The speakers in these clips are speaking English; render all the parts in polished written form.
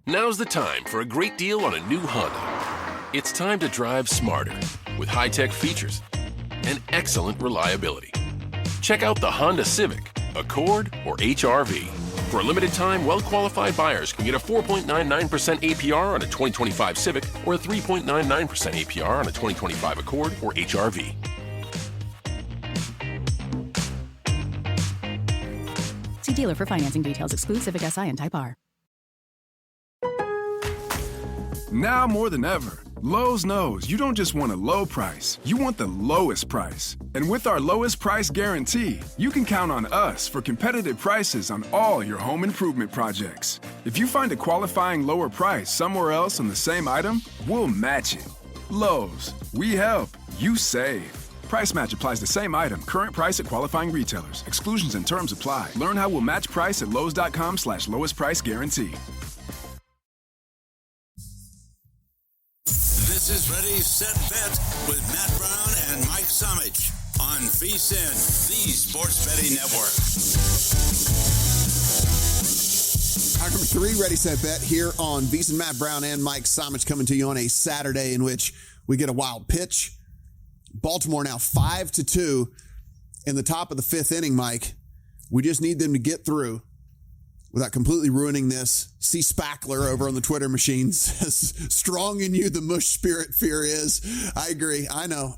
Now's the time for a great deal on a new Honda. It's time to drive smarter with high-tech features and excellent reliability. Check out the Honda Civic, Accord, or HR-V. For a limited time, well-qualified buyers can get a 4.99% APR on a 2025 Civic or a 3.99% APR on a 2025 Accord or HR-V. See dealer for financing details. Exclude Civic Si and Type R. Now more than ever, Lowe's knows you don't just want a low price, you want the lowest price. And with our lowest price guarantee, you can count on us for competitive prices on all your home improvement projects. If you find a qualifying lower price somewhere else on the same item, we'll match it. Lowe's, we help, you save. Price match applies the same item, current price at qualifying retailers. Exclusions and terms apply. Learn how we'll match price at lowes.com/lowest price guarantee. This is Ready, Set, Bet with Matt Brown and Mike Somich on VSiN, the Sports Betting Network. Hour number 3, Ready, Set, Bet here on VSiN. Matt Brown and Mike Somich coming to you on a Saturday in which we get a wild pitch. Baltimore now 5-2 in the top of the 5th inning, Mike. We just need them to get through without completely ruining this. C. Spackler over on the Twitter machine says, strong in you, the mush spirit fear is. I agree. I know.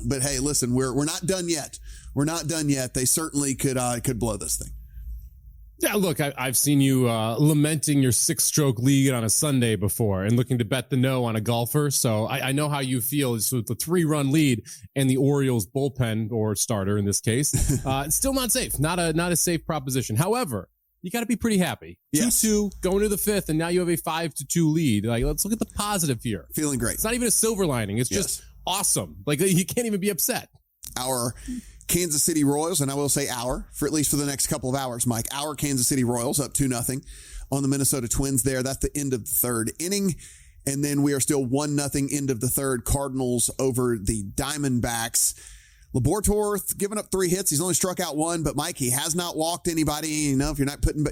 But hey, listen, we're not done yet. We're not done yet. They certainly could blow this thing. Yeah, look, I've seen you lamenting your 6-stroke lead on a Sunday before and looking to bet the no on a golfer. So I know how you feel. It's with the 3-run lead and the Orioles bullpen or starter in this case. It's still not safe. Not a safe proposition. However, you got to be pretty happy. Yes. 2-2 going to the 5th, and now you have a 5-2 lead. Like, let's look at the positive here. Feeling great. It's not even a silver lining. It's just awesome. Like, you can't even be upset. Our Kansas City Royals, and I will say for at least for the next couple of hours, Mike, our Kansas City Royals up 2-0 on the Minnesota Twins there. That's the end of the 3rd inning. And then we are still 1-0 end of the 3rd. Cardinals over the Diamondbacks. Labortorth giving up 3 hits. He's only struck out 1, but Mike, he has not walked anybody. You know, if you're not putting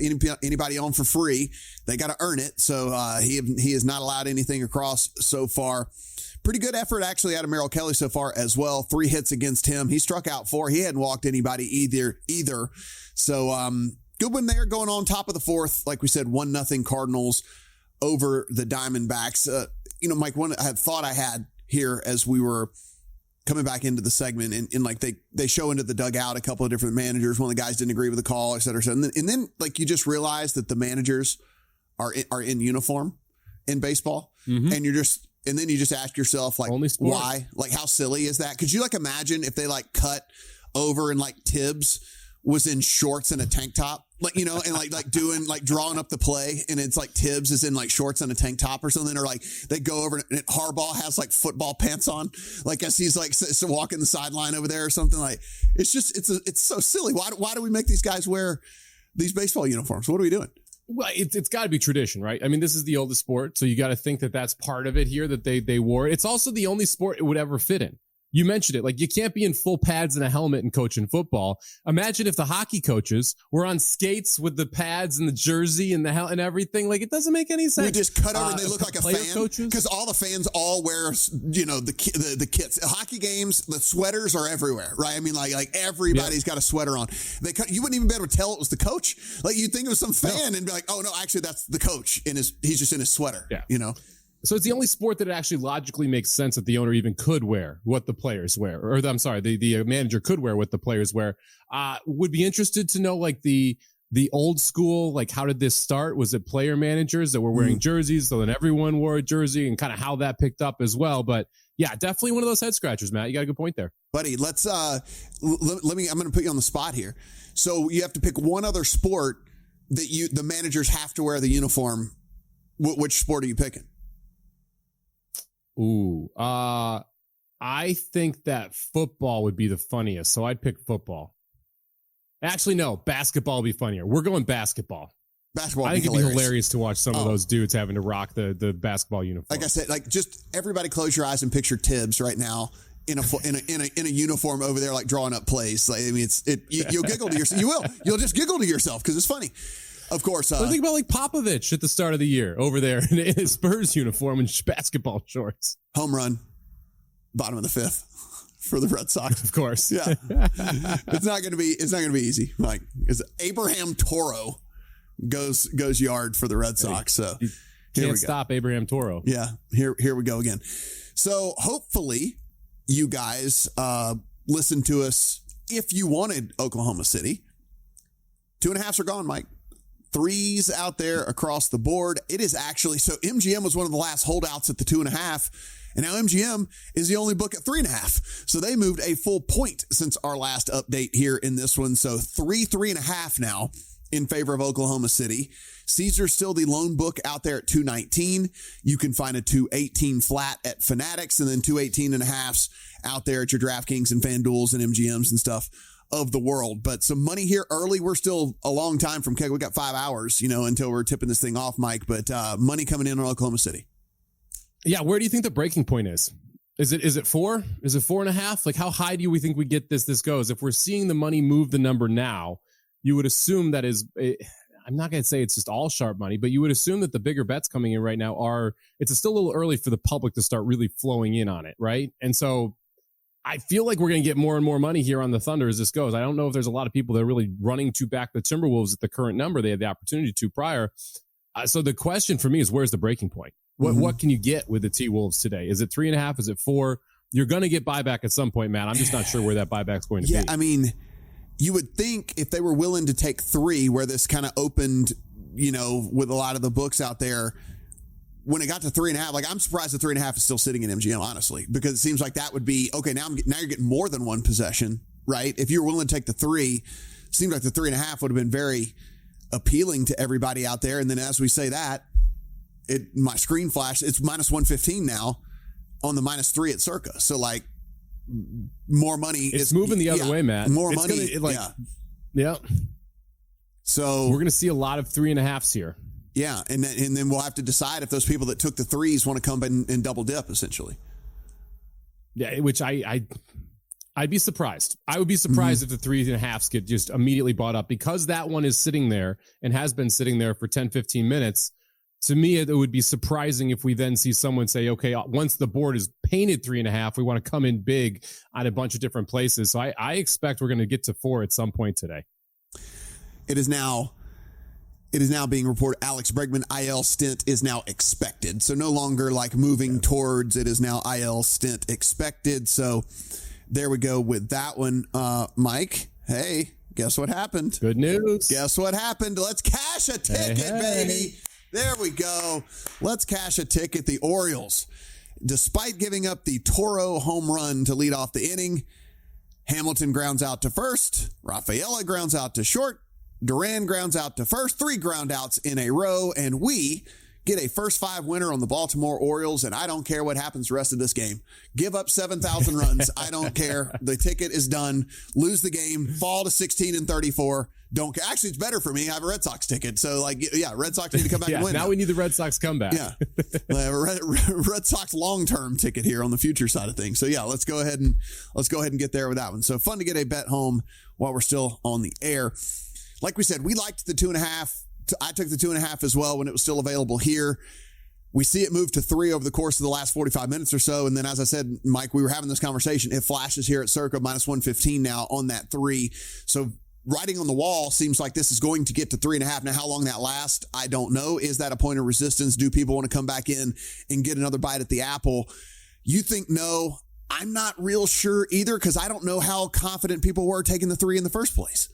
anybody on for free, they got to earn it. So he has not allowed anything across so far. Pretty good effort actually out of Merrill Kelly so far as well. 3 hits against him. He struck out 4. He hadn't walked anybody either. So good win there going on top of the 4th. Like we said, 1-0 Cardinals over the Diamondbacks. Mike, one I thought I had here as we were coming back into the segment and like they show into the dugout a couple of different managers. One of the guys didn't agree with the call, et cetera. And then like you just realize that the managers are in uniform in baseball. Mm-hmm. And then you just ask yourself, like, why? Like, how silly is that? Could you like imagine if they like cut over and like Tibbs was in shorts and a tank top, like, and like doing like drawing up the play, and it's like Tibbs is in like shorts and a tank top or something, or like they go over and Harbaugh has like football pants on, like as he's like walking the sideline over there or something. Like it's so silly. Why do we make these guys wear these baseball uniforms? What are we doing? Well, it's got to be tradition, right? I mean, this is the oldest sport, so you got to think that that's part of it here, that they wore. It's also the only sport it would ever fit in. You mentioned it. Like, you can't be in full pads and a helmet and coaching football. Imagine if the hockey coaches were on skates with the pads and the jersey and the and everything. Like, it doesn't make any sense. We just cut over and they look like a fan. Because all the fans all wear, the kits. Hockey games, the sweaters are everywhere, right? I mean, like everybody's got a sweater on. You wouldn't even be able to tell it was the coach. Like, you'd think it was some fan and be like, oh, no, actually, that's the coach. He's just in his sweater, So it's the only sport that it actually logically makes sense that the owner even could wear what the players wear, or I'm sorry, the manager could wear what the players wear. Would be interested to know, like, the old school, like, how did this start? Was it player managers that were wearing jerseys, so then everyone wore a jersey, and kind of how that picked up as well? But yeah, definitely one of those head scratchers, Matt. You got a good point there, buddy. Let's I'm going to put you on the spot here. So you have to pick one other sport that the managers have to wear the uniform. Which sport are you picking? Ooh, I think that football would be the funniest, so I'd pick football. Actually, no, basketball would be funnier. We're going basketball. Basketball, I think it'd be hilarious to watch some of those dudes having to rock the basketball uniform. Like I said, like, just everybody close your eyes and picture Tibbs right now in a uniform over there, like drawing up plays. Like, I mean, you'll giggle to yourself. You'll just giggle to yourself because it's funny. Of course. Think about like Popovich at the start of the year over there in his Spurs uniform and basketball shorts. Home run, bottom of the fifth for the Red Sox. Of course. Yeah. It's not going to be easy. Like, is Abraham Toro goes yard for the Red Sox. So can't stop Abraham Toro. Yeah. Here we go again. So hopefully you guys listen to us if you wanted Oklahoma City. 2.5s are gone, Mike. 3s out there across the board. It is actually, so MGM was one of the last holdouts at the 2.5, and now MGM is the only book at 3.5. So they moved a full point since our last update here in this one. So 3.5 now in favor of Oklahoma City. Caesar's still the lone book out there at 219. You can find a 218 flat at Fanatics, and then 218.5s out there at your DraftKings and FanDuels and MGMs and stuff of the world. But some money here early. We're still a long time from keg. We got 5 hours, until we're tipping this thing off, Mike. But money coming in on Oklahoma City. Yeah, where do you think the breaking point is? Is it 4? Is it 4.5? Like, how high do we think we get this goes? If we're seeing the money move the number now, you would assume that I'm not going to say it's just all sharp money, but you would assume that the bigger bets coming in right now it's still a little early for the public to start really flowing in on it, right? And so I feel like we're going to get more and more money here on the Thunder as this goes. I don't know if there's a lot of people that are really running to back the Timberwolves at the current number. They had the opportunity to prior. So the question for me is, where's the breaking point? What can you get with the T-Wolves today? Is it 3.5? Is it 4? You're going to get buyback at some point, Matt. I'm just not sure where that buyback's going to be. Yeah, I mean, you would think if they were willing to take 3, where this kind of opened, with a lot of the books out there, when it got to 3.5, like, I'm surprised the 3.5 is still sitting in MGM, honestly, because it seems like that would be, okay, now you're getting more than one possession, right? If you were willing to take the 3, it seemed like the 3.5 would have been very appealing to everybody out there. And then as we say that, my screen flash, it's minus 115 now on the -3 at Circa. So, like, more money. It's moving the other way, Matt. More money. Yeah. So we're going to see a lot of 3.5s here. Yeah, and then we'll have to decide if those people that took the 3s want to come and double dip, essentially. Yeah, which I'd be surprised. I would be surprised if the 3.5s get just immediately bought up, because that one is sitting there and has been sitting there for 10, 15 minutes. To me, it would be surprising if we then see someone say, okay, once the board is painted 3.5, we want to come in big on a bunch of different places. So I expect we're going to get to 4 at some point today. It is now being reported Alex Bregman IL stint is now expected. So no longer like moving towards, it is now IL stint expected. So there we go with that one. Mike, hey, guess what happened? Good news. Guess what happened? Let's cash a ticket, baby. There we go. Let's cash a ticket. The Orioles, despite giving up the Toro home run to lead off the inning, Hamilton grounds out to first. Rafaela grounds out to short. Duran grounds out to first. 3 ground outs in a row, and we get a first 5 winner on the Baltimore Orioles, and I don't care what happens the rest of this game. Give up 7,000 runs. I don't care. The ticket is done. Lose the game. Fall to 16-34. Don't care. Actually, it's better for me. I have a Red Sox ticket. So, Red Sox need to come back and win. Now we need the Red Sox comeback. Yeah. I have a Red Sox long-term ticket here on the future side of things. So, yeah, let's go ahead and get there with that one. So, fun to get a bet home while we're still on the air. Like we said, we liked the 2.5. I took the 2.5 as well when it was still available here. We see it move to 3 over the course of the last 45 minutes or so. And then, as I said, Mike, we were having this conversation. It flashes here at Circa minus 115 now on that 3. So writing on the wall seems like this is going to get to 3.5. Now, how long that lasts, I don't know. Is that a point of resistance? Do people want to come back in and get another bite at the apple? You think no. I'm not real sure either, because I don't know how confident people were taking the 3 in the first place.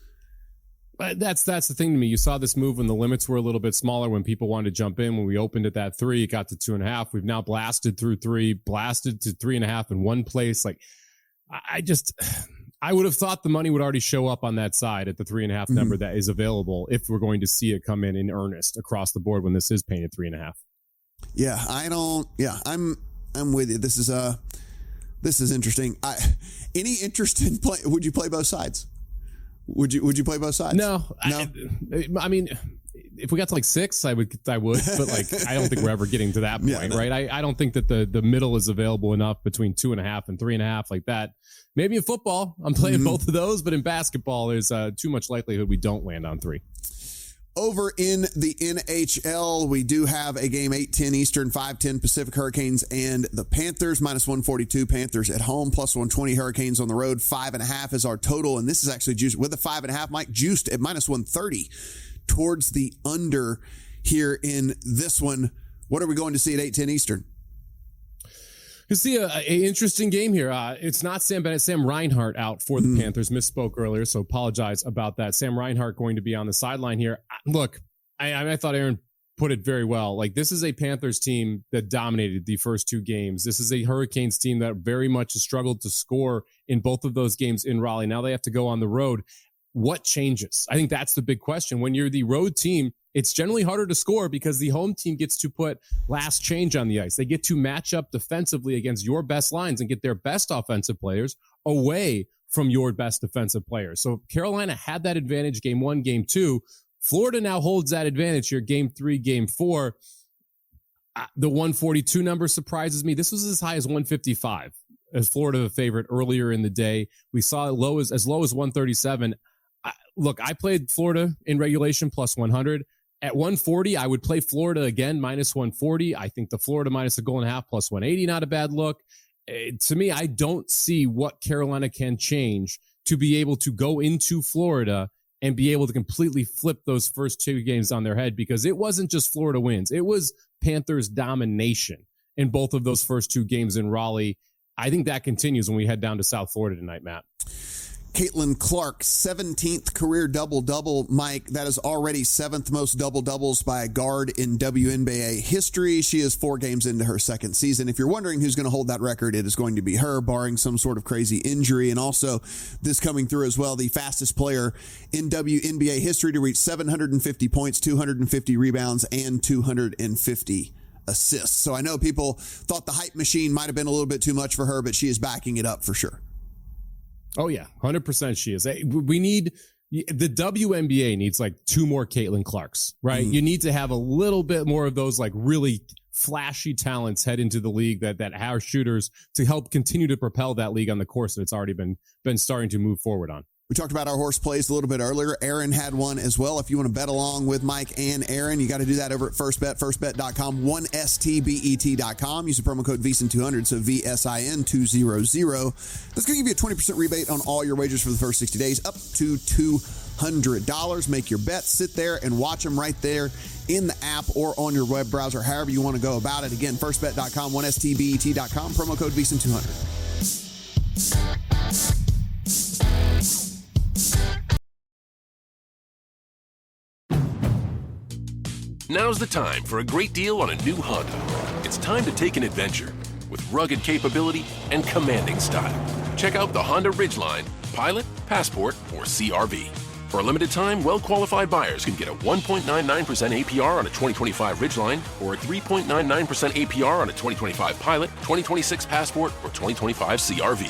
But that's the thing to me. You saw this move when the limits were a little bit smaller, when people wanted to jump in. When we opened at that 3, it got to 2.5. We've now blasted through 3, blasted to 3.5 in one place. Like, I would have thought the money would already show up on that side at the 3.5 number that is available if we're going to see it come in earnest across the board when this is painted 3.5. Yeah, I'm with you. This is interesting. Any interest in play? Would you play both sides? Would you play both sides? No. I mean, if we got to 6, I would, but I don't think we're ever getting to that point, right? I don't think that the middle is available enough between 2.5 and 3.5 like that. Maybe in football, I'm playing both of those, but in basketball, there's too much likelihood we don't land on 3. Over in the NHL, we do have a game 8:10 Eastern, 5:10 Pacific. Hurricanes and the Panthers, -142 Panthers at home, +120 Hurricanes on the road. 5.5 is our total, and this is actually juiced with a 5.5. Mike, juiced at -130 towards the under here in this one. What are we going to see at 8:10 Eastern? You see an interesting game here. It's not Sam Bennett, Sam Reinhart out for the Panthers. Misspoke earlier, so apologize about that. Sam Reinhart going to be on the sideline here. Look, I thought Aaron put it very well. Like, this is a Panthers team that dominated the first two games. This is a Hurricanes team that very much has struggled to score in both of those games in Raleigh. Now they have to go on the road. What changes? I think that's the big question. When you're the road team, it's generally harder to score because the home team gets to put last change on the ice. They get to match up defensively against your best lines and get their best offensive players away from your best defensive players. So Carolina had that advantage game 1, game 2. Florida now holds that advantage here, game 3, game 4. The 142 number surprises me. This was as high as 155 as Florida the favorite earlier in the day. We saw it as low as 137. Look, I played Florida in regulation +100. At 140, I would play Florida again, -140. I think the Florida minus a goal and a half, +180, not a bad look. To me, I don't see what Carolina can change to be able to go into Florida and be able to completely flip those first two games on their head, because it wasn't just Florida wins. It was Panthers domination in both of those first two games in Raleigh. I think that continues when we head down to South Florida tonight, Matt. Caitlin Clark, 17th career double-double. Mike, that is already 7th most double-doubles by a guard in WNBA history. She is 4 games into her second season. If you're wondering who's going to hold that record, it is going to be her, barring some sort of crazy injury. And also, this coming through as well, the fastest player in WNBA history to reach 750 points, 250 rebounds, and 250 assists. So I know people thought the hype machine might have been a little bit too much for her, but she is backing it up for sure. Oh, yeah, 100% she is. We need the WNBA needs like 2 more Caitlin Clarks, right? You need to have a little bit more of those like really flashy talents head into the league that are shooters to help continue to propel that league on the course that it's already been starting to move forward on. We talked about our horse plays a little bit earlier. Aaron had one as well. If you want to bet along with Mike and Aaron, you got to do that over at FirstBet, firstbet.com, 1stbet.com. Use the promo code VSIN200, so VSIN200. That's going to give you a 20% rebate on all your wagers for the first 60 days, up to $200. Make your bets, sit there and watch them right there in the app or on your web browser, however you want to go about it. Again, firstbet.com, 1stbet.com, promo code VSIN200. Now's the time for a great deal on a new Honda. It's time to take an adventure with rugged capability and commanding style. Check out the Honda Ridgeline, Pilot, Passport, or CR-V. For a limited time, well-qualified buyers can get a 1.99% APR on a 2025 Ridgeline or a 3.99% APR on a 2025 Pilot, 2026 Passport, or 2025 CR-V.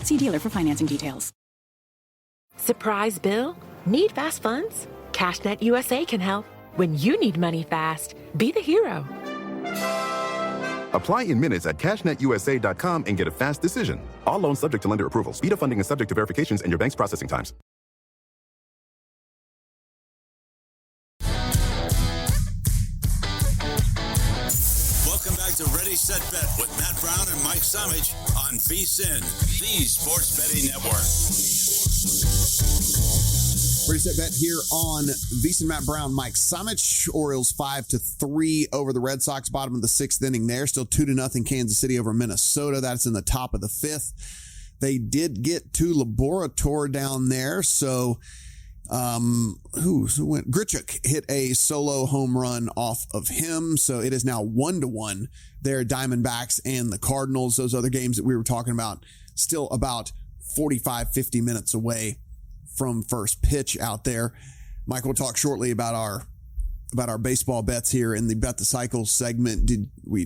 See dealer for financing details. Surprise bill? Need fast funds? CashNet USA can help. When you need money fast, be the hero. Apply in minutes at cashnetusa.com and get a fast decision. All loans subject to lender approval. Speed of funding is subject to verifications and your bank's processing times. Welcome back to Ready, Set, Bet with Matt Brown and Mike Somich on VSIN, the Sports Betting Network. Ready, set, bet here on VSIN. Matt Brown, Mike Somich. Orioles 5-3 over the Red Sox, bottom of the 6th inning there. Still 2-0 Kansas City over Minnesota. That's in the top of the 5th. They did get to Laborator down there. So who went? Grichuk hit a solo home run off of him. So it is now 1-1 there, Diamondbacks and the Cardinals. Those other games that we were talking about still about 45-50 minutes away from first pitch out there. Mike, we'll talk shortly about our baseball bets here in the Bet the Cycle segment.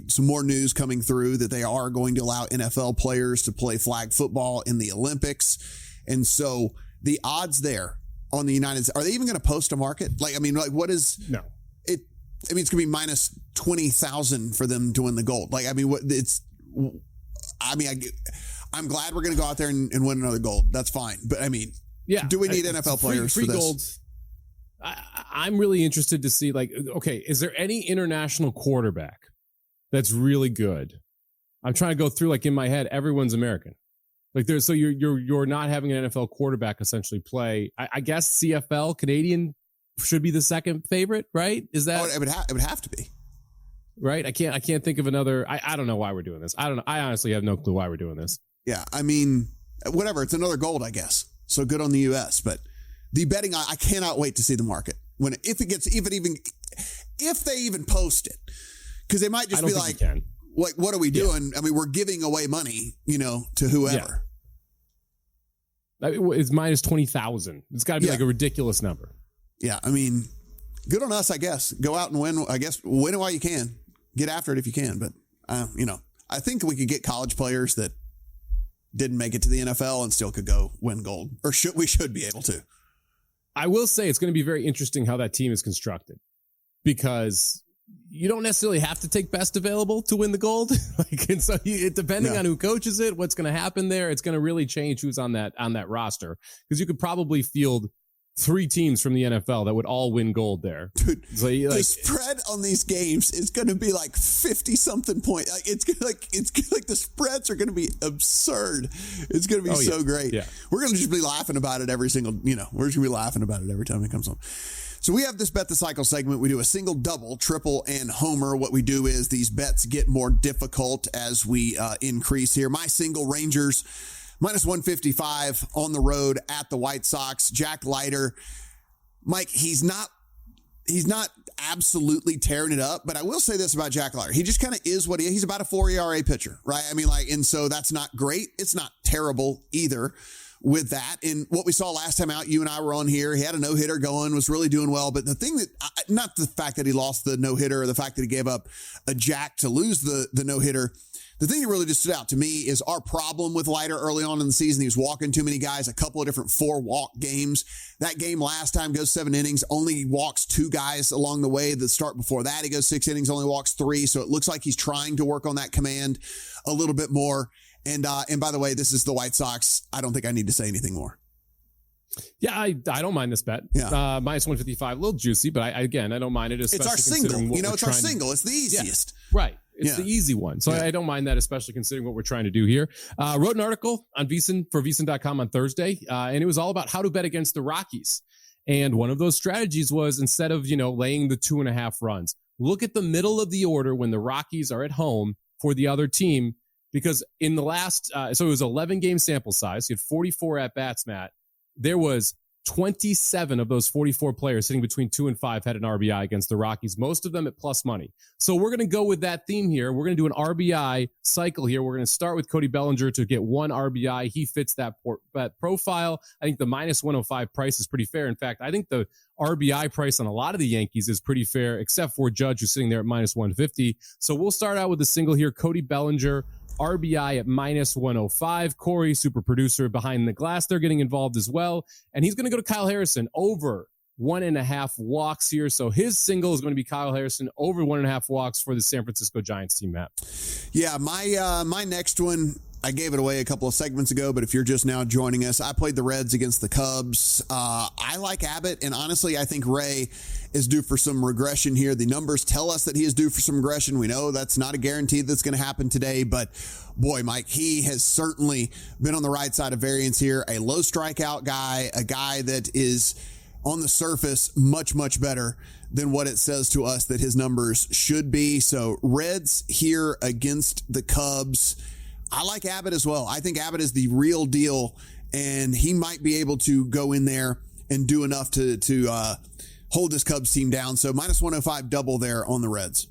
Some more news coming through that they are going to allow NFL players to play flag football in the Olympics. And so the odds there on the United States, are they even going to post a market? What is no? It's going to be minus 20,000 for them to win the gold. I'm glad we're going to go out there and win another gold. That's fine. But I mean, do we need NFL players for this? Gold. I'm really interested to see, like, okay, is there any international quarterback that's really good? I'm trying to go through, like, in my head, everyone's American. Like, so you're not having an NFL quarterback essentially play. I guess CFL Canadian should be the second favorite, right? Is that? It would have to be. Right? I can't think of another. I don't know why we're doing this. I don't know. I honestly have no clue why we're doing this. Yeah, I mean, whatever. It's another gold, I guess. So good on the U.S. But the betting, I cannot wait to see the market if they even post it, because they might just be like, what are we doing? I mean, we're giving away money, to whoever. Yeah. It's minus 20,000. It's got to be like a ridiculous number. Yeah, I mean, good on us, I guess. Go out and win. I guess win it while you can. Get after it if you can. But, I think we could get college players that didn't make it to the NFL and still could go win gold. Or we should be able to. I will say it's going to be very interesting how that team is constructed, because you don't necessarily have to take best available to win the gold. Depending on who coaches it, what's going to happen there, it's going to really change who's on that roster, because you could probably field 3 teams from the NFL that would all win gold there. Dude, the spread on these games is going to be like 50 something point. It's like the spreads are going to be absurd. It's going to be so great. Yeah. We're going to just be laughing about it every single, we're just going to be laughing about it every time it comes on. So we have this Bet the Cycle segment. We do a single, double, triple, and homer. What we do is these bets get more difficult as we increase here. My single, Rangers minus 155 on the road at the White Sox. Jack Leiter, Mike, he's not absolutely tearing it up, but I will say this about Jack Leiter. He just kind of is what he is. He's about a 4 ERA pitcher, right? I mean, and so that's not great. It's not terrible either with that. And what we saw last time out, you and I were on here, he had a no-hitter going, was really doing well. But the thing that, not the fact that he lost the no-hitter or the fact that he gave up a jack to lose the no-hitter, the thing that really just stood out to me is our problem with Leiter early on in the season. He was walking too many guys, a couple of different 4-walk games. That game last time goes 7 innings, only walks 2 guys along the way. The start before that, he goes 6 innings, only walks 3. So it looks like he's trying to work on that command a little bit more. And by the way, this is the White Sox. I don't think I need to say anything more. Yeah, I don't mind this bet. Yeah. Minus 155, a little juicy, but I don't mind it. It's our single. It's our single. It's the easiest. Yeah, right. It's the easy one. So I don't mind that, especially considering what we're trying to do here. Wrote an article on VSiN for VSiN.com on Thursday, and it was all about how to bet against the Rockies. And one of those strategies was, instead of, laying the 2.5 runs, look at the middle of the order when the Rockies are at home for the other team. Because in the last, so it was 11 game sample size. You had 44 at-bats, Matt. There was 27 of those 44 players sitting between 2 and 5 had an RBI against the Rockies, most of them at plus money. So we're going to go with that theme here. We're going to do an RBI cycle here. We're going to start with Cody Bellinger to get 1 RBI. He fits that profile. I think the minus 105 price is pretty fair. In fact, I think the RBI price on a lot of the Yankees is pretty fair, except for Judge, who's sitting there at minus 150. So we'll start out with a single here. Cody Bellinger, RBI at minus 105. Corey, super producer behind the glass, they're getting involved as well. And he's going to go to Kyle Harrison over 1.5 walks here. So his single is going to be Kyle Harrison over 1.5 walks for the San Francisco Giants team, Matt. Yeah, my next one, I gave it away a couple of segments ago, but if you're just now joining us, I played the Reds against the Cubs. I like Abbott, and honestly, I think Ray is due for some regression here. The numbers tell us that he is due for some regression. We know that's not a guarantee that's going to happen today, but boy, Mike, he has certainly been on the right side of variance here. A low strikeout guy, a guy that is on the surface much, much better than what it says to us that his numbers should be. So Reds here against the Cubs. I like Abbott as well. I think Abbott is the real deal, and he might be able to go in there and do enough to hold this Cubs team down. So minus 105 double there on the Reds.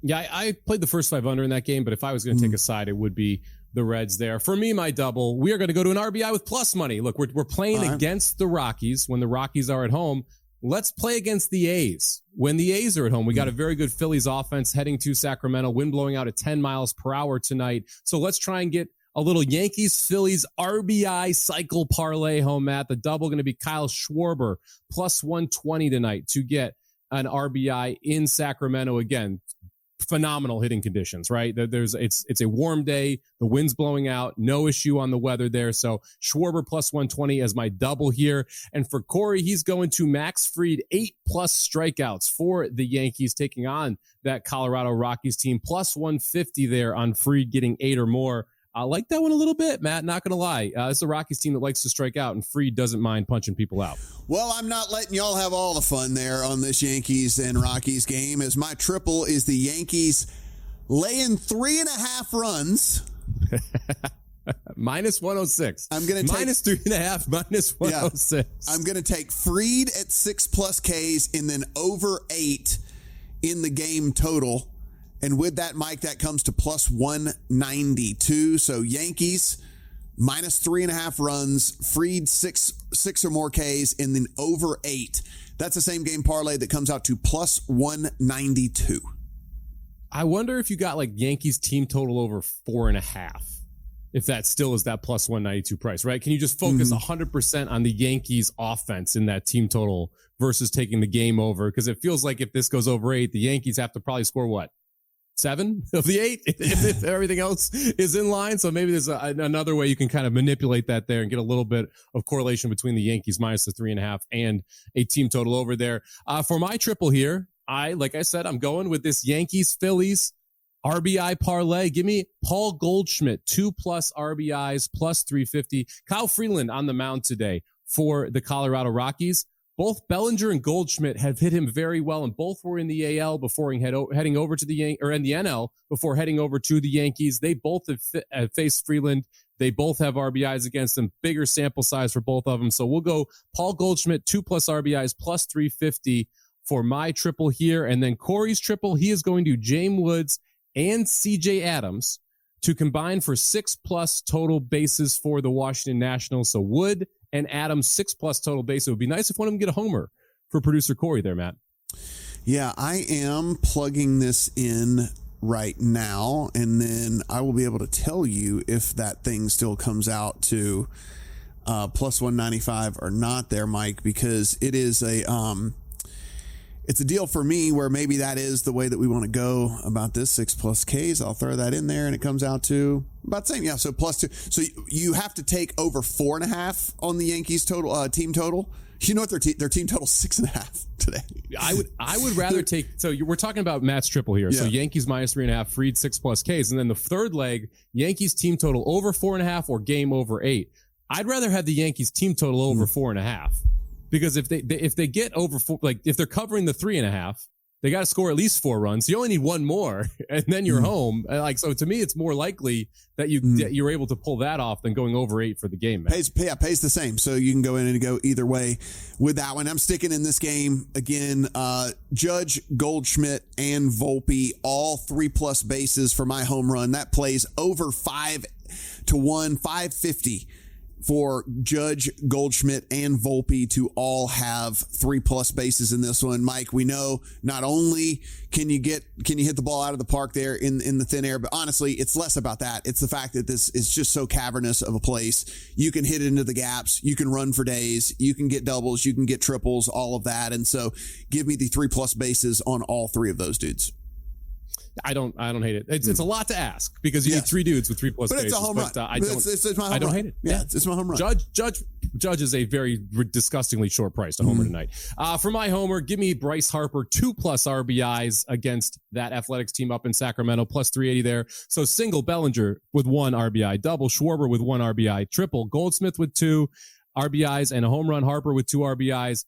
Yeah, I played the first 5 under in that game, but if I was going to take a side, it would be the Reds there. For me, my double, we are going to go to an RBI with plus money. Look, we're playing against the Rockies when the Rockies are at home. Let's play against the A's. When the A's are at home, we got a very good Phillies offense heading to Sacramento, wind blowing out at 10 miles per hour tonight. So let's try and get a little Yankees-Phillies RBI cycle parlay home, Matt. The double going to be Kyle Schwarber plus 120 tonight to get an RBI in Sacramento again. phenomenal hitting conditions, right? It's a warm day. The wind's blowing out. No issue on the weather there. So Schwarber plus 120 as my double here. And for Corey, he's going to Max Fried, 8+ strikeouts for the Yankees, taking on that Colorado Rockies team. Plus 150 there on Fried getting 8 or more. I like that one a little bit, Matt, not going to lie. It's a Rockies team that likes to strike out, and Fried doesn't mind punching people out. Well, I'm not letting y'all have all the fun there on this Yankees and Rockies game, as my triple is the Yankees laying 3.5 runs. Minus 106. I'm going to take minus 3.5, minus 106. Yeah, I'm going to take Fried at 6+ Ks and then over 8 in the game total. And with that, Mike, that comes to plus 192. So Yankees minus 3.5 runs, Fried six or more Ks, and then over 8. That's the same game parlay that comes out to plus 192. I wonder if you got like Yankees team total over 4.5. If that still is that plus 192 price, right? Can you just focus 100% on the Yankees offense in that team total versus taking the game over? Because it feels like if this goes over 8, the Yankees have to probably score what? 7 of the 8 if everything else is in line. So maybe there's another way you can kind of manipulate that there and get a little bit of correlation between the Yankees minus the 3.5 and a team total over there. For my triple here, like I said, I'm going with this Yankees Phillies RBI parlay. Give me Paul Goldschmidt, 2+ RBIs plus 350. Kyle Freeland on the mound today for the Colorado Rockies. Both Bellinger and Goldschmidt have hit him very well, and both were in the AL before heading over to the or in the NL before heading over to the Yankees. They both have faced Freeland. They both have RBIs against them. Bigger sample size for both of them. So we'll go Paul Goldschmidt, 2+ RBIs plus 350 for my triple here, and then Corey's triple. He is going to James Woods and CJ Adams to combine for 6+ total bases for the Washington Nationals. So Wood and Adams 6+ total base. It would be nice if one of them get a homer for producer Corey there, Matt. Yeah, I am plugging this in right now, and then I will be able to tell you if that thing still comes out to plus 195 or not there, Mike, because it is it's a deal for me where maybe that is the way that we want to go about this 6+ Ks. I'll throw that in there and it comes out to about the same. Yeah. So +2. So you have to take over 4.5 on the Yankees total team total. You know what their team total 6.5 today. I would rather take. So we're talking about Matt's triple here. Yeah. So Yankees minus 3.5, Fried 6+ Ks, and then the third leg, Yankees team total over 4.5 or game over 8. I'd rather have the Yankees team total over 4.5. Because if they get over 4, like if they're covering the 3.5, they got to score at least 4 runs. You only need one more, and then you're home. Like so, to me, it's more likely that you're able to pull that off than going over 8 for the game. Pays the same, so you can go in and go either way with that one. I'm sticking in this game again. Judge, Goldschmidt, and Volpe, all 3+ bases for my home run. That plays over 5-1, 550. For Judge, Goldschmidt, and Volpe to all have 3+ bases in this one. Mike, we know not only can you hit the ball out of the park there in the thin air, but honestly, it's less about that. It's the fact that this is just so cavernous of a place. You can hit into the gaps. You can run for days. You can get doubles. You can get triples, all of that. And so give me the 3+ bases on all 3 of those dudes. I don't hate it. It's a lot to ask because you need 3 dudes with 3+ bases. But it's a home run. I don't hate it. Yeah, it's my home run. Judge is a very disgustingly short price to homer tonight. For my homer, give me Bryce Harper, 2+ RBIs against that Athletics team up in Sacramento, plus 380 there. So single Bellinger with 1 RBI, double Schwarber with 1 RBI, triple Goldsmith with 2 RBIs, and a home run Harper with 2 RBIs.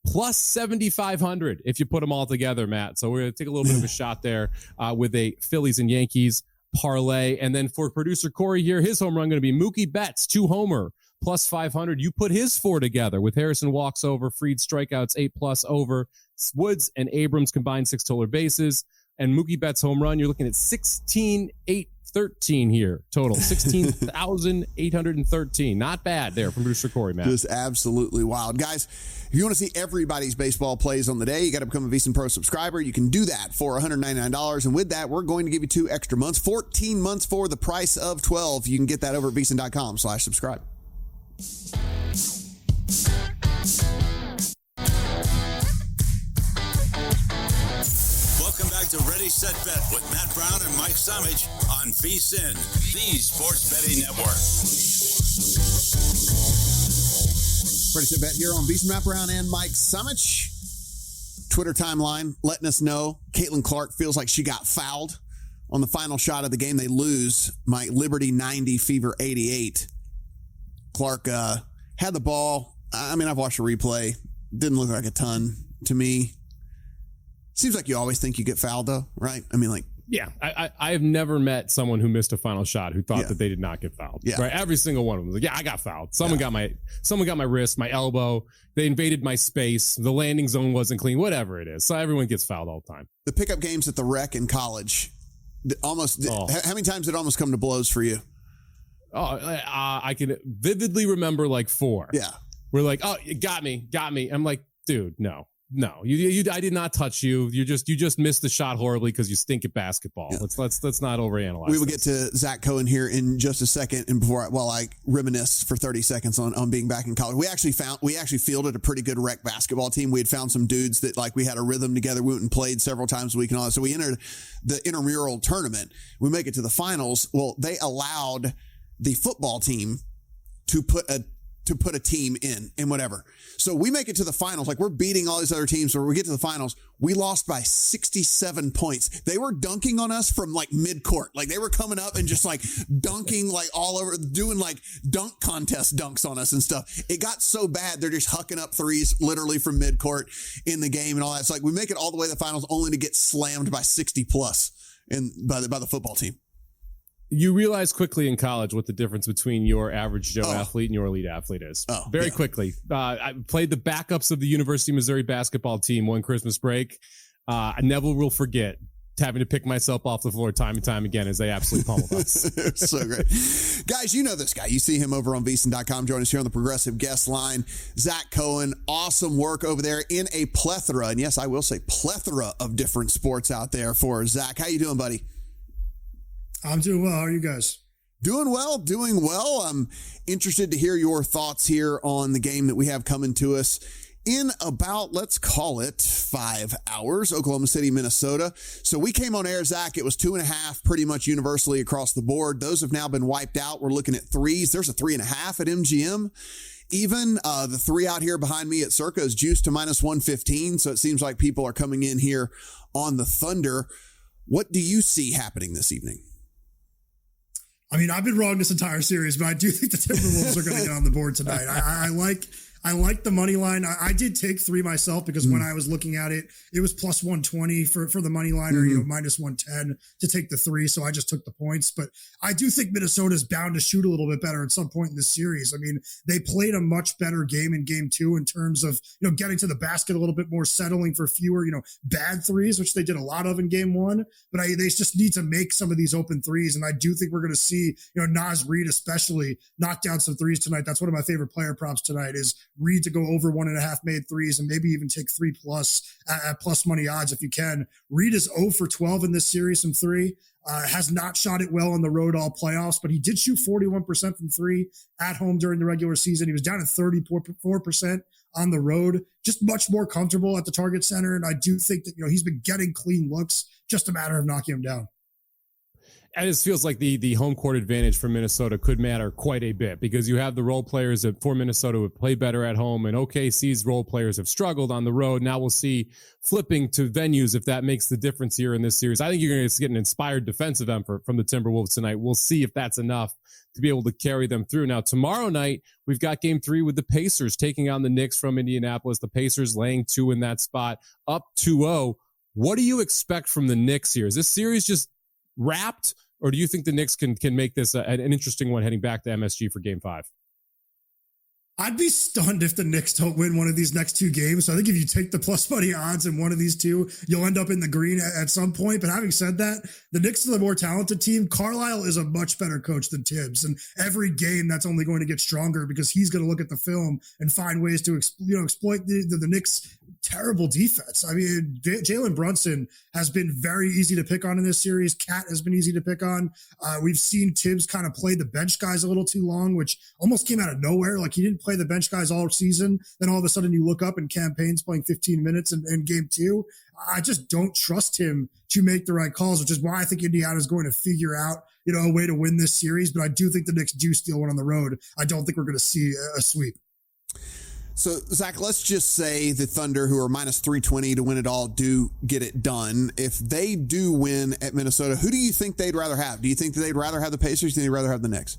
Plus 7,500 if you put them all together, Matt. So we're going to take a little bit of a shot there with a Phillies and Yankees parlay. And then for producer Corey here, his home run going to be Mookie Betts, 2 homer, plus 500. You put his 4 together with Harrison walks over, Fried strikeouts, 8+ over, Woods and Abrams combined 6 total bases. And Mookie Betts home run, you're looking at 16,813 here total. 16,813. Not bad there from producer Corey, Matt. Just absolutely wild. Guys, if you want to see everybody's baseball plays on the day, you got to become a VSiN Pro subscriber. You can do that for $199. And with that, we're going to give you 2 extra months, 14 months for the price of 12. You can get that over at VSiN.com/subscribe. Welcome back to Ready, Set, Bet with Matt Brown and Mike Somich on VSiN, the Sports Betting Network. Ready, Set, Bet here on VSiN. Matt Brown and Mike Somich. Twitter timeline letting us know Caitlin Clark feels like she got fouled on the final shot of the game. They lose. Mike, Liberty 90, Fever 88. Clark had the ball. I mean, I've watched a replay. Didn't look like a ton to me. Seems like you always think you get fouled, though, right? I mean, like, yeah, I have never met someone who missed a final shot who thought that they did not get fouled. Yeah. Right? Every single one of them was like, yeah, I got fouled. Someone got my wrist, my elbow. They invaded my space. The landing zone wasn't clean. Whatever it is. So everyone gets fouled all the time. The pickup games at the Rec in college, how many times did it almost come to blows for you? I can vividly remember like 4. Yeah. We're like, oh, you got me. I'm like, dude, no, I did not touch you. You just missed the shot horribly because you stink at basketball. Yeah. Let's not overanalyze. We will get to Zach Cohen here in just a second, and while I reminisce for 30 seconds on being back in college, we actually fielded a pretty good rec basketball team. We had found some dudes that like we had a rhythm together. We went and played several times a week and all that. So we entered the intramural tournament. We make it to the finals. Well, they allowed the football team to put a team in and whatever. So we make it to the finals. Like we're beating all these other teams. So we get to the finals. We lost by 67 points. They were dunking on us from like mid-court. Like they were coming up and just like dunking like all over, doing like dunk contest dunks on us and stuff. It got so bad. They're just hucking up threes literally from mid-court in the game and all that. It's like we make it all the way to the finals only to get slammed by 60 plus by the football team. You realize quickly in college what the difference between your average Joe athlete and your elite athlete is. Very quickly. I played the backups of the University of Missouri basketball team one Christmas break. I never will forget having to pick myself off the floor time and time again as they absolutely pummeled us. So great. Guys, you know this guy. You see him over on VSiN.com. Join us here on the Progressive Guest Line. Zach Cohen, awesome work over there in a plethora, and yes, I will say plethora of different sports out there for Zach. How you doing, buddy? I'm doing well. How are you guys? Doing well. I'm interested to hear your thoughts here on the game that we have coming to us in about, let's call it 5 hours, Oklahoma City, Minnesota. So we came on air, Zach. It was 2.5 pretty much universally across the board. Those have now been wiped out. We're looking at threes. There's a 3.5 at MGM. Even the 3 out here behind me at Circa is juiced to minus 115. So it seems like people are coming in here on the Thunder. What do you see happening this evening? I mean, I've been wrong this entire series, but I do think the Timberwolves are going to get on the board tonight. I like the money line. I did take 3 myself because when I was looking at it, it was plus 120 for the money line or minus 110 to take the 3. So I just took the points. But I do think Minnesota is bound to shoot a little bit better at some point in this series. I mean, they played a much better game in game 2 in terms of, getting to the basket a little bit more, settling for fewer, bad threes, which they did a lot of in game 1. But they just need to make some of these open threes. And I do think we're going to see, Naz Reid especially knock down some threes tonight. That's one of my favorite player props tonight is Reid to go over 1.5 made threes and maybe even take 3 plus at plus money odds if you can. Reid is 0 for 12 in this series from 3. Has not shot it well on the road all playoffs, but he did shoot 41% from 3 at home during the regular season. He was down at 34% on the road, just much more comfortable at the target center. And I do think that, he's been getting clean looks, just a matter of knocking him down. And it feels like the home court advantage for Minnesota could matter quite a bit because you have the role players for Minnesota who play better at home, and OKC's role players have struggled on the road. Now we'll see flipping to venues if that makes the difference here in this series. I think you're going to get an inspired defensive effort from the Timberwolves tonight. We'll see if that's enough to be able to carry them through. Now, tomorrow night, we've got game 3 with the Pacers taking on the Knicks from Indianapolis. The Pacers laying 2 in that spot, up 2-0. What do you expect from the Knicks here? Is this series just wrapped, or do you think the Knicks can make this an interesting one heading back to MSG for game 5? I'd be stunned if the Knicks don't win one of these next 2 games. So I think if you take the plus money odds in one of these 2, you'll end up in the green at some point. But having said that, the Knicks are the more talented team. Carlisle is a much better coach than Tibbs. And every game that's only going to get stronger because he's going to look at the film and find ways to exploit the Knicks terrible defense. I mean, Jalen Brunson has been very easy to pick on in this series. Cat has been easy to pick on. We've seen Tibbs kind of play the bench guys a little too long, which almost came out of nowhere. Like, he didn't play the bench guys all season. Then all of a sudden you look up and Campaign's playing 15 minutes in game 2. I just don't trust him to make the right calls, which is why I think Indiana is going to figure out, a way to win this series. But I do think the Knicks do steal one on the road. I don't think we're going to see a sweep. So, Zach, let's just say the Thunder, who are minus 320 to win it all, do get it done. If they do win at Minnesota, who do you think they'd rather have? Do you think that they'd rather have the Pacers? Do you think they'd rather have the Knicks?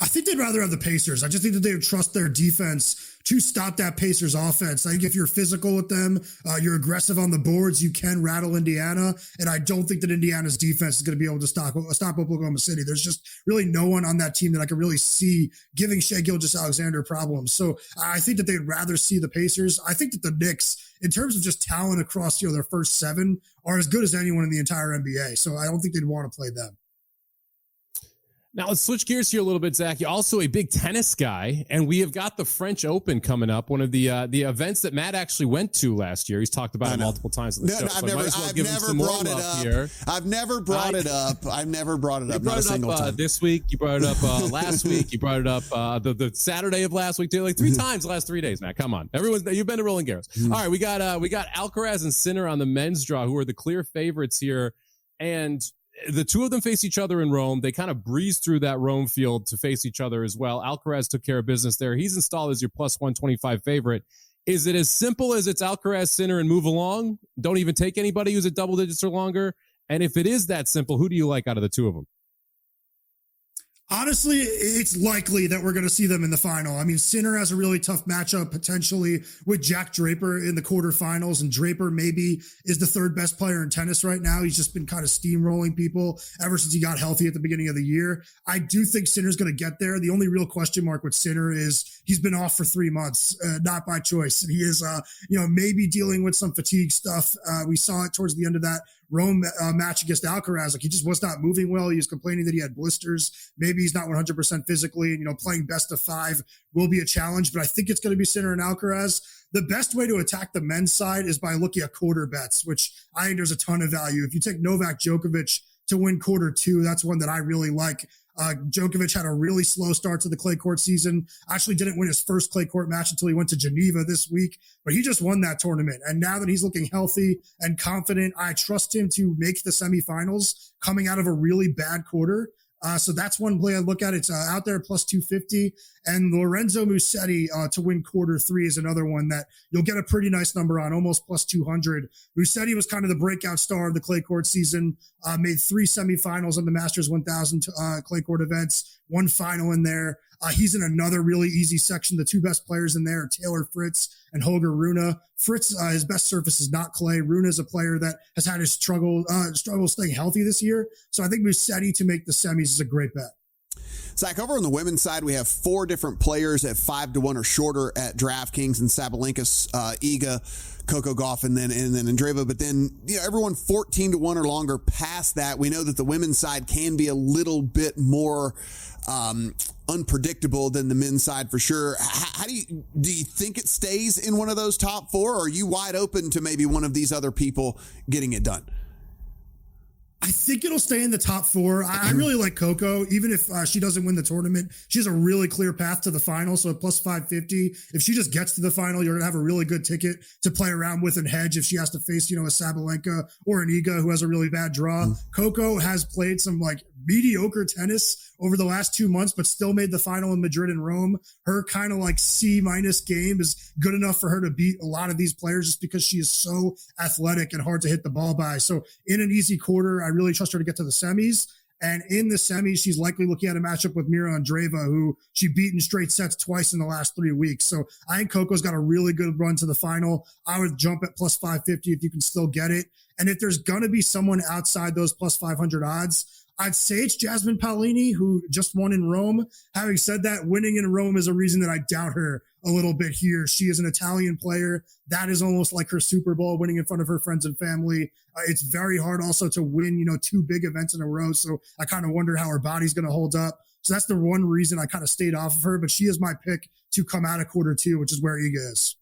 I think they'd rather have the Pacers. I just think that they would trust their defense to stop that Pacers offense. I think if you're physical with them, you're aggressive on the boards, you can rattle Indiana. And I don't think that Indiana's defense is going to be able to stop Oklahoma City. There's just really no one on that team that I can really see giving Shai Gilgeous-Alexander problems. So I think that they'd rather see the Pacers. I think that the Knicks, in terms of just talent across their first 7, are as good as anyone in the entire NBA. So I don't think they'd want to play them. Now let's switch gears here a little bit, Zach. You're also a big tennis guy, and we have got the French Open coming up. One of the events that Matt actually went to last year. He's talked about it multiple times on the show. I've never brought it up. I've never brought it up not a single time. This week, you brought it up last week. You brought it up the Saturday of last week, too. Like 3 times the last 3 days, Matt. Come on, you've been to Roland Garros. All right, we got Alcaraz and Sinner on the men's draw, who are the clear favorites here, and the two of them face each other in Rome. They kind of breezed through that Rome field to face each other as well. Alcaraz took care of business there. He's installed as your plus 125 favorite. Is it as simple as it's Alcaraz, Sinner, and move along? Don't even take anybody who's at double digits or longer? And if it is that simple, who do you like out of the two of them? Honestly, it's likely that we're going to see them in the final. I mean, Sinner has a really tough matchup potentially with Jack Draper in the quarterfinals, and Draper maybe is the 3rd best player in tennis right now. He's just been kind of steamrolling people ever since he got healthy at the beginning of the year. I do think Sinner's going to get there. The only real question mark with Sinner is he's been off for 3 months, not by choice. And he is, maybe dealing with some fatigue stuff. We saw it towards the end of that Rome match against Alcaraz. Like, he just was not moving well. He was complaining that he had blisters. Maybe he's not 100% physically, and, playing best of 5 will be a challenge, but I think it's going to be Sinner and Alcaraz. The best way to attack the men's side is by looking at quarter bets, which I think there's a ton of value. If you take Novak Djokovic to win quarter 2, that's one that I really like. Djokovic had a really slow start to the clay court season. Actually didn't win his first clay court match until he went to Geneva this week, but he just won that tournament. And now that he's looking healthy and confident, I trust him to make the semifinals coming out of a really bad quarter. So that's one play I look at. It's out there plus 250. And Lorenzo Musetti to win quarter 3 is another one that you'll get a pretty nice number on, almost plus 200. Musetti was kind of the breakout star of the clay court season, made 3 semifinals of the Masters 1000 clay court events, 1 final in there. He's in another really easy section. The 2 best players in there are Taylor Fritz and Holger Rune. Fritz, his best surface is not clay. Rune is a player that has had his struggle staying healthy this year. So I think Musetti to make the semis is a great bet. Zach, over on the women's side, we have 4 different players at 5-1 or shorter at DraftKings, and Sabalenka, Iga, Coco Gauff, and then Andreeva. But then, everyone 14-1 or longer past that. We know that the women's side can be a little bit more unpredictable than the men's side for sure. How do you think it stays in one of those top 4, or are you wide open to maybe one of these other people getting it done? I think it'll stay in the top 4. I really like Coco. Even if she doesn't win the tournament, she has a really clear path to the final. So at plus 550, if she just gets to the final, you're going to have a really good ticket to play around with and hedge if she has to face, a Sabalenka or an Iga who has a really bad draw. Coco has played some mediocre tennis over the last 2 months, but still made the final in Madrid and Rome. Her kind of C- game is good enough for her to beat a lot of these players just because she is so athletic and hard to hit the ball by. So in an easy quarter, I really trust her to get to the semis. And in the semis, she's likely looking at a matchup with Mira Andreeva, who she beat in straight sets twice in the last 3 weeks. So I think Coco's got a really good run to the final. I would jump at plus 550 if you can still get it. And if there's going to be someone outside those plus 500 odds, I'd say it's Jasmine Paolini, who just won in Rome. Having said that, winning in Rome is a reason that I doubt her a little bit here. She is an Italian player. That is almost like her Super Bowl, winning in front of her friends and family. It's very hard also to win, 2 big events in a row. So I kind of wonder how her body's going to hold up. So that's the one reason I kind of stayed off of her. But she is my pick to come out of quarter 2, which is where Iga is.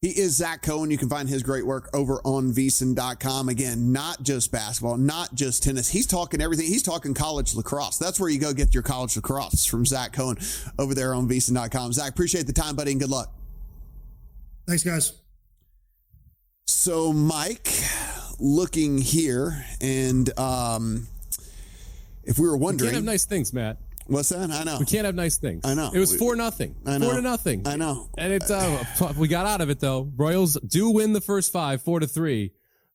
He is Zach Cohen. You can find his great work over on VSiN.com. Again, not just basketball, not just tennis. He's talking everything. He's talking college lacrosse. That's where you go get your college lacrosse, from Zach Cohen over there on VSiN.com. Zach, appreciate the time, buddy, and good luck. Thanks, guys. So, Mike, looking here, and if we were wondering, we can't have nice things, Matt. What's that? I know. We can't have nice things. I know. It was 4-0. I know. 4-0. I know. And it's we got out of it though. Royals do win the first 5, 4-3.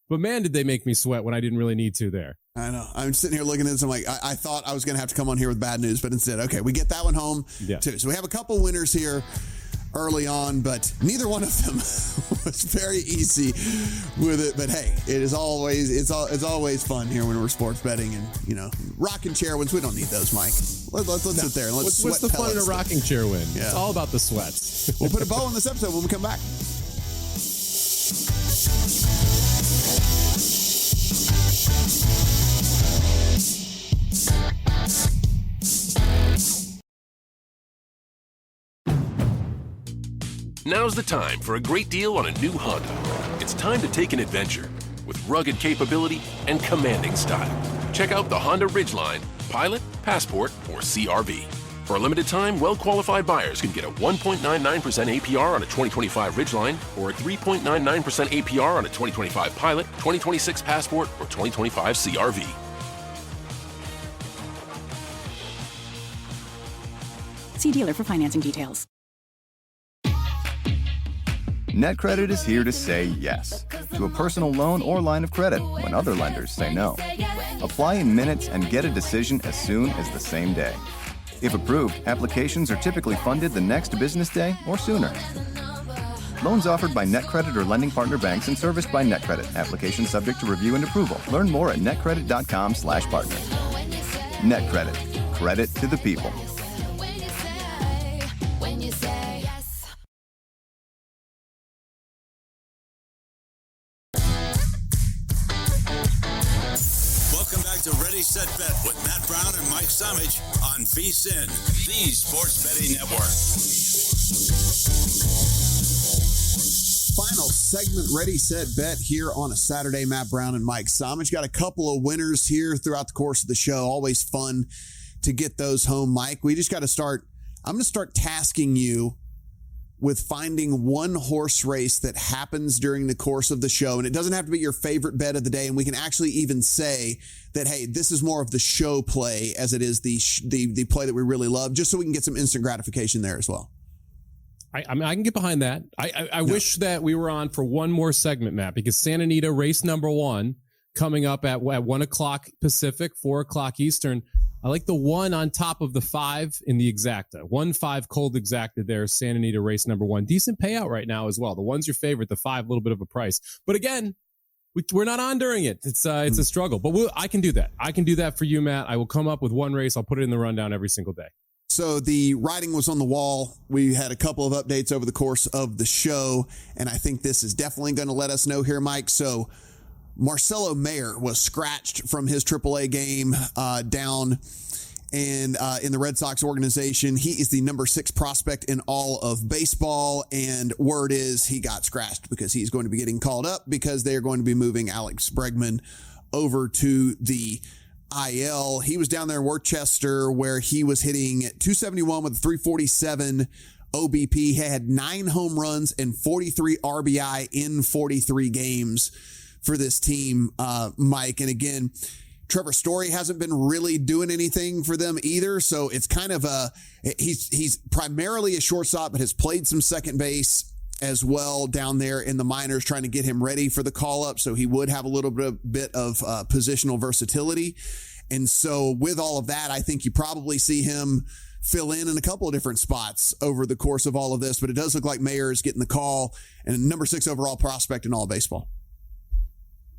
But man, did they make me sweat when I didn't really need to there. I know. I'm sitting here looking at this. I'm like, I thought I was going to have to come on here with bad news, but instead, okay, we get that one home too. So we have a couple winners here early on, but neither one of them was very easy with it. But hey, it's always fun here when we're sports betting, and rocking chair wins. We don't need those, Mike. Let's sit there and let's What's the fun in a rocking chair win? Yeah. It's all about the sweats. We'll put a bow on this episode when we come back. Now's the time for a great deal on a new Honda. It's time to take an adventure with rugged capability and commanding style. Check out the Honda Ridgeline, Pilot, Passport, or CRV. For a limited time, well-qualified buyers can get a 1.99% APR on a 2025 Ridgeline or a 3.99% APR on a 2025 Pilot, 2026 Passport, or 2025 CRV. See dealer for financing details. NetCredit is here to say yes to a personal loan or line of credit when other lenders say no. Apply in minutes and get a decision as soon as the same day. If approved, applications are typically funded the next business day or sooner. Loans offered by NetCredit or lending partner banks and serviced by NetCredit. Application subject to review and approval. Learn more at netcredit.com/partner. NetCredit. Credit to the people. Ready, Set, Bet with Matt Brown and Mike Somich on VSiN, the Sports Betting Network. Final segment, Ready, Set, Bet here on a Saturday. Matt Brown and Mike Somich. Got a couple of winners here throughout the course of the show. Always fun to get those home, Mike. We just got to start. I'm going to start tasking you with finding one horse race that happens during the course of the show. And it doesn't have to be your favorite bet of the day. And we can actually even say that, hey, this is more of the show play as it is the play that we really love, just so we can get some instant gratification there as well. I mean, I can get behind that. I wish that we were on for one more segment, Matt, because Santa Anita race number 1 coming up at 1 o'clock Pacific, 4 o'clock Eastern. I like the 1 on top of the 5 in the exacta. 1-5 cold exacta there, Santa Anita race number 1. Decent payout right now as well. The 1's your favorite, the 5, a little bit of a price. But again, we're not on during it. It's a struggle. But I can do that. I can do that for you, Matt. I will come up with one race. I'll put it in the rundown every single day. So the writing was on the wall. We had a couple of updates over the course of the show, and I think this is definitely going to let us know here, Mike. So Marcelo Mayer was scratched from his AAA game down and in the Red Sox organization. He is the number 6 prospect in all of baseball, and word is he got scratched because he's going to be getting called up because they are going to be moving Alex Bregman over to the IL. He was down there in Worcester where he was hitting 271 with a 347 OBP. He had 9 home runs and 43 RBI in 43 games for this team, Mike. And again, Trevor Story hasn't been really doing anything for them either. So it's kind of he's primarily a shortstop, but has played some second base as well down there in the minors, trying to get him ready for the call up. So he would have a little bit of positional versatility. And so with all of that, I think you probably see him fill in a couple of different spots over the course of all of this, but it does look like Mayer is getting the call and number 6 overall prospect in all of baseball.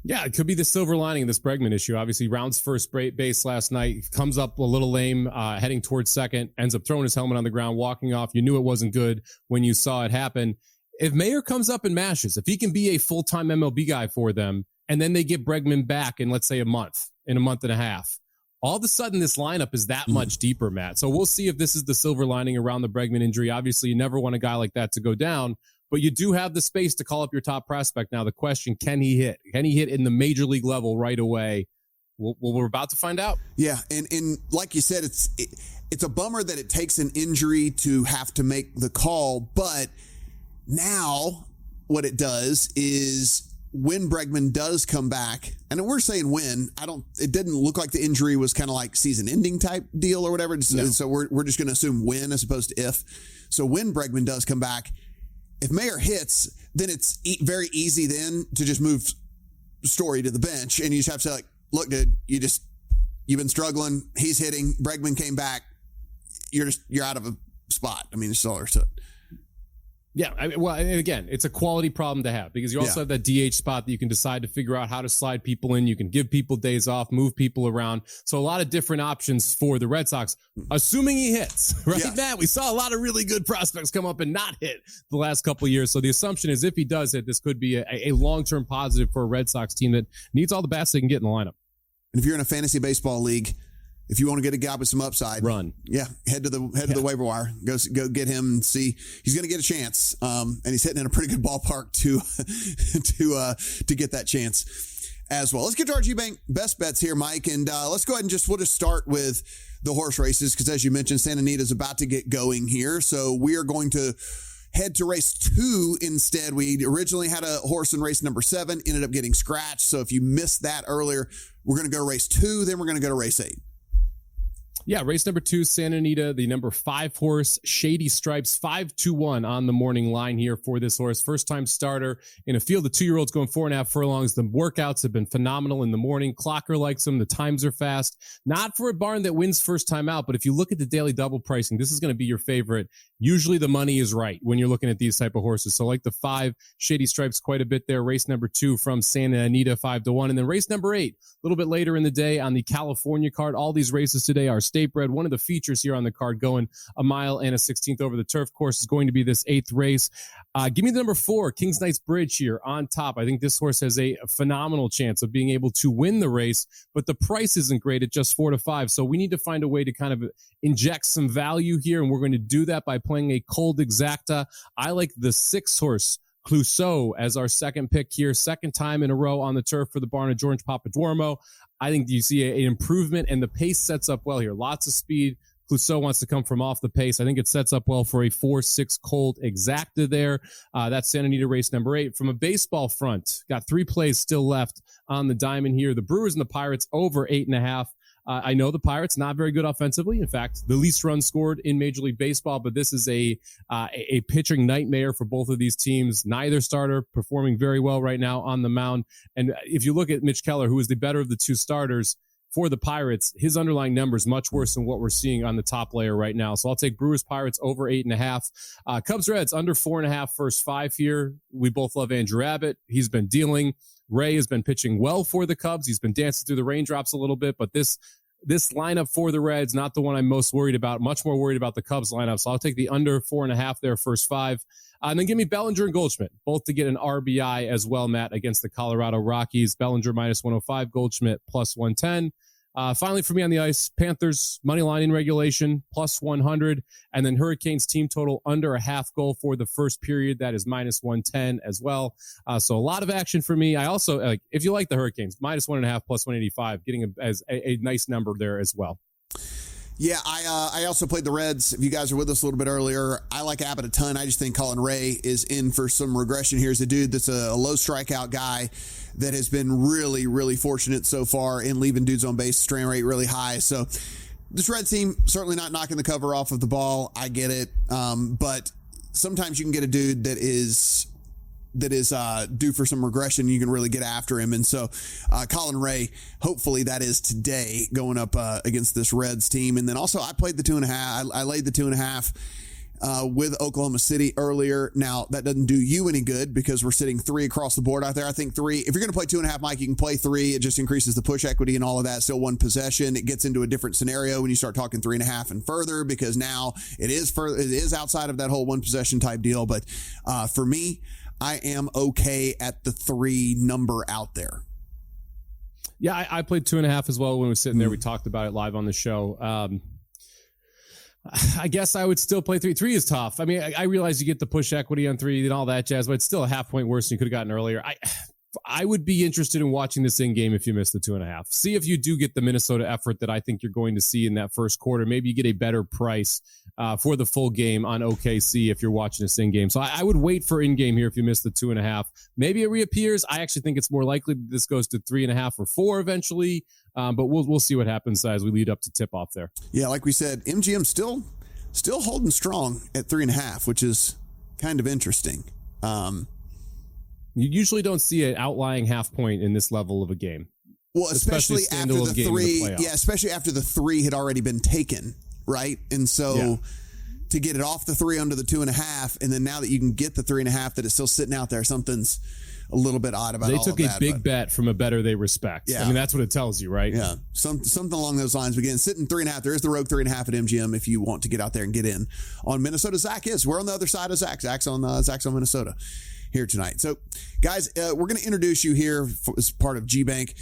Yeah, it could be the silver lining of this Bregman issue. Obviously, rounds first base last night, comes up a little lame, heading towards second, ends up throwing his helmet on the ground, walking off. You knew it wasn't good when you saw it happen. If Mayer comes up and mashes, if he can be a full-time MLB guy for them, and then they get Bregman back in, let's say, a month and a half, all of a sudden this lineup is that much deeper, Matt. So we'll see if this is the silver lining around the Bregman injury. Obviously, you never want a guy like that to go down, but you do have the space to call up your top prospect. Now, the question, can he hit? Can he hit in the major league level right away? Well, we're about to find out. Yeah, and like you said, it's a bummer that it takes an injury to have to make the call, but now what it does is when Bregman does come back, and we're saying when, it didn't look like the injury was kind of like season-ending type deal or whatever, no. So we're just going to assume when as opposed to if. So when Bregman does come back, if Mayer hits, then it's very easy then to just move Story to the bench, and you just have to say, like, look, dude, you've been struggling. He's hitting. Bregman came back. You're out of a spot. I mean, it's all there to it. Yeah, and again, it's a quality problem to have because you also have that DH spot that you can decide to figure out how to slide people in. You can give people days off, move people around. So a lot of different options for the Red Sox, assuming he hits, right, yeah. Matt? We saw a lot of really good prospects come up and not hit the last couple of years. So the assumption is if he does hit, this could be a long-term positive for a Red Sox team that needs all the bats they can get in the lineup. And if you're in a fantasy baseball league, if you want to get a guy with some upside, run. Yeah, head to the waiver wire. Go get him and see. He's going to get a chance, and he's hitting in a pretty good ballpark to get that chance as well. Let's get to our G-Bank best bets here, Mike, and let's go ahead and we'll just start with the horse races because, as you mentioned, Santa Anita's about to get going here, so we are going to head to race 2 instead. We originally had a horse in race number 7, ended up getting scratched. So if you missed that earlier, we're going to go to race 2, then we're going to go to race 8. Yeah, race number 2, Santa Anita, the number 5 horse, Shady Stripes, 5-1 on the morning line here for this horse. First-time starter in a field of 2-year-olds going 4.5 furlongs. The workouts have been phenomenal in the morning. Clocker likes them. The times are fast. Not for a barn that wins first time out, but if you look at the daily double pricing, this is going to be your favorite. Usually the money is right when you're looking at these type of horses. So like the 5, Shady Stripes, quite a bit there. Race number 2 from Santa Anita, 5-1. And then race number 8, a little bit later in the day on the California card. All these races today are state bred. One of the features here on the card going a mile and a 16th over the turf course is going to be this 8th race. Give me the number 4, Kings Knights Bridge here on top. I think this horse has a phenomenal chance of being able to win the race, but the price isn't great at just 4-5. So we need to find a way to kind of inject some value here, and we're going to do that by playing a cold exacta. I like the 6 horse Clouseau as our second pick here, second time in a row on the turf for the barn of George Papaduormo. I think you see an improvement, and the pace sets up well here. Lots of speed. Clouseau wants to come from off the pace. I think it sets up well for a 4-6 cold exacta there. That's Santa Anita race number 8. From a baseball front, got 3 plays still left on the diamond here. The Brewers and the Pirates over 8.5. I know the Pirates not very good offensively. In fact, the least runs scored in Major League Baseball, but this is a pitching nightmare for both of these teams. Neither starter performing very well right now on the mound. And if you look at Mitch Keller, who is the better of the 2 starters for the Pirates, his underlying numbers much worse than what we're seeing on the top layer right now. So I'll take Brewers Pirates over 8.5. Cubs Reds under 4.5 first 5 here. We both love Andrew Abbott. He's been dealing. Ray has been pitching well for the Cubs. He's been dancing through the raindrops a little bit, but this lineup for the Reds, not the one I'm most worried about. Much more worried about the Cubs lineup. So I'll take the under 4.5 there, first 5. And then give me Bellinger and Goldschmidt, both to get an RBI as well, Matt, against the Colorado Rockies. Bellinger minus 105, Goldschmidt plus 110. Finally, for me on the ice, Panthers money line in regulation plus 100, and then Hurricanes team total under a half goal for the first period. That is minus 110 as well. So a lot of action for me. I also like, if you like the Hurricanes, minus 1.5 plus 185, getting a nice number there as well. Yeah, I also played the Reds. If you guys are with us a little bit earlier, I like Abbott a ton. I just think Colin Ray is in for some regression here. He's a dude that's a low strikeout guy that has been really, really fortunate so far in leaving dudes on base, strand rate really high. So this Red team certainly not knocking the cover off of the ball. I get it. But sometimes you can get a dude that is due for some regression. You can really get after him. And so Colin Ray, hopefully that is today going up against this Reds team. And then also I played the 2.5. I laid the 2.5 with Oklahoma City earlier. Now that doesn't do you any good because we're sitting 3 across the board out there. I think 3, if you're going to play 2.5, Mike, you can play 3. It just increases the push equity and all of that. Still one possession. It gets into a different scenario when you start talking 3.5 and further, because now it is outside of that whole one possession type deal. But for me, I am okay at the 3 number out there. Yeah, I played 2.5 as well when we were sitting there. We talked about it live on the show. I guess I would still play 3. 3 is tough. I mean, I realize you get the push equity on 3 and all that jazz, but it's still a half point worse than you could have gotten earlier. I would be interested in watching this in game if you miss the 2.5. See if you do get the Minnesota effort that I think you're going to see in that first quarter. Maybe you get a better price for the full game on OKC if you're watching this in game. So I would wait for in game here if you miss the 2.5. Maybe it reappears. I actually think it's more likely that this goes to 3.5 or 4 eventually. But we'll see what happens as we lead up to tip off there. Yeah, like we said, MGM still holding strong at 3.5, which is kind of interesting. You usually don't see an outlying half point in this level of a game. Well, especially after the 3. Yeah, especially after the 3 had already been taken, right? And so to get it off the 3 under the 2.5, and then now that you can get the 3.5, that it's still sitting out there, something's a little bit odd about all of that. They took a big bet from a bettor they respect. Yeah. I mean, that's what it tells you, right? Yeah, something along those lines. Again, sitting 3.5. There is the rogue 3.5 at MGM if you want to get out there and get in on Minnesota. Zach is. We're on the other side of Zach. Zach's on Minnesota here tonight. So, guys, we're going to introduce you here as part of GBank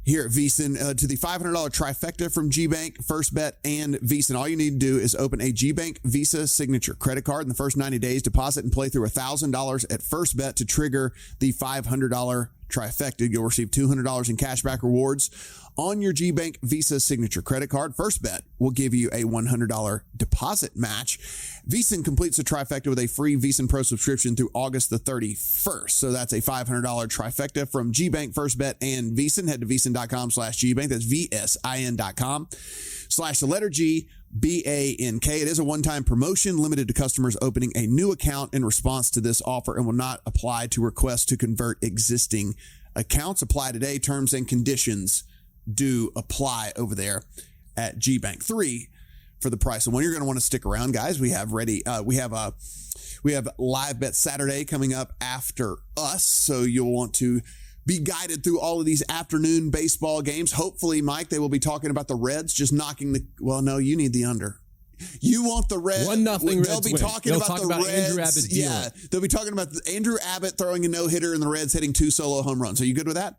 here at VSiN to the $500 trifecta from GBank, First Bet, and VSiN. All you need to do is open a GBank Visa Signature credit card in the first 90 days, deposit and play through $1,000 at First Bet to trigger the $500 trifecta. You'll receive $200 in cashback rewards on your GBank Visa Signature credit card. First Bet will give you a $100 deposit match. VSiN completes the trifecta with a free VSiN Pro subscription through August the 31st. So that's a $500 trifecta from GBank, First Bet, and VSiN. Head to VSiN.com/GBank. That's VSIN.com/GBANK. It is a one-time promotion limited to customers opening a new account in response to this offer and will not apply to requests to convert existing accounts. Apply today. Terms and conditions do apply over there at GBank. 3 for the price of 1. You're going to want to stick around, guys. We have live bet Saturday coming up after us, so you'll want to be guided through all of these afternoon baseball games. Hopefully, Mike, they will be talking about the Reds just knocking no, you need the under. You want the Reds. 1-0 Reds. They'll be talking about the Reds. Andrew Abbott. Yeah, they'll be talking about Andrew Abbott throwing a no-hitter and the Reds hitting 2 solo home runs. Are you good with that?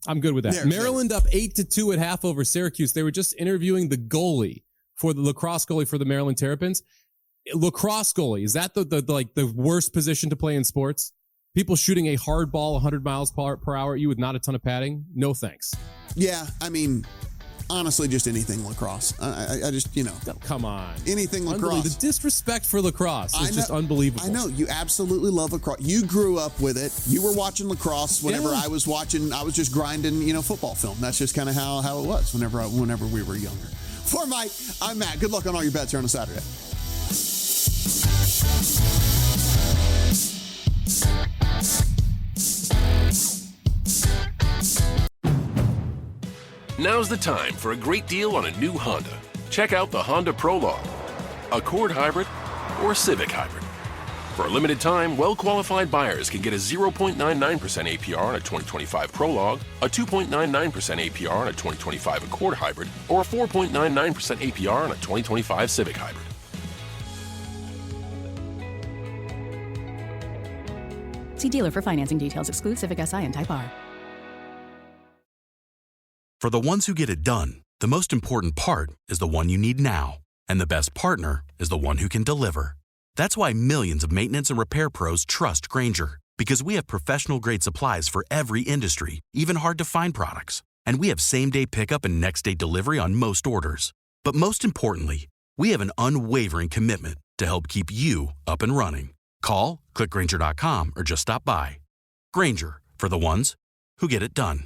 I'm good with that. Maryland up 8-2 at half over Syracuse. They were just interviewing the goalie for the lacrosse goalie for the Maryland Terrapins. Lacrosse goalie, is that the worst position to play in sports? People shooting a hard ball 100 miles per hour at you with not a ton of padding? No thanks. Yeah, I mean, honestly, just anything lacrosse. I just, come on. Anything lacrosse. The disrespect for lacrosse is just unbelievable. I know. You absolutely love lacrosse. You grew up with it. You were watching lacrosse whenever I was just grinding, football film. That's just kind of how it was whenever we were younger. For Mike, I'm Matt. Good luck on all your bets here on a Saturday. Now's the time for a great deal on a new Honda. Check out the Honda Prologue, Accord Hybrid, or Civic Hybrid. For a limited time, well-qualified buyers can get a 0.99% APR on a 2025 Prologue, a 2.99% APR on a 2025 Accord Hybrid, or a 4.99% APR on a 2025 Civic Hybrid. See dealer for financing details. Exclude Civic Si and Type R. For the ones who get it done, the most important part is the one you need now. And the best partner is the one who can deliver. That's why millions of maintenance and repair pros trust Grainger, because we have professional-grade supplies for every industry, even hard-to-find products. And we have same-day pickup and next-day delivery on most orders. But most importantly, we have an unwavering commitment to help keep you up and running. Call, click Grainger.com, or just stop by. Grainger, for the ones who get it done.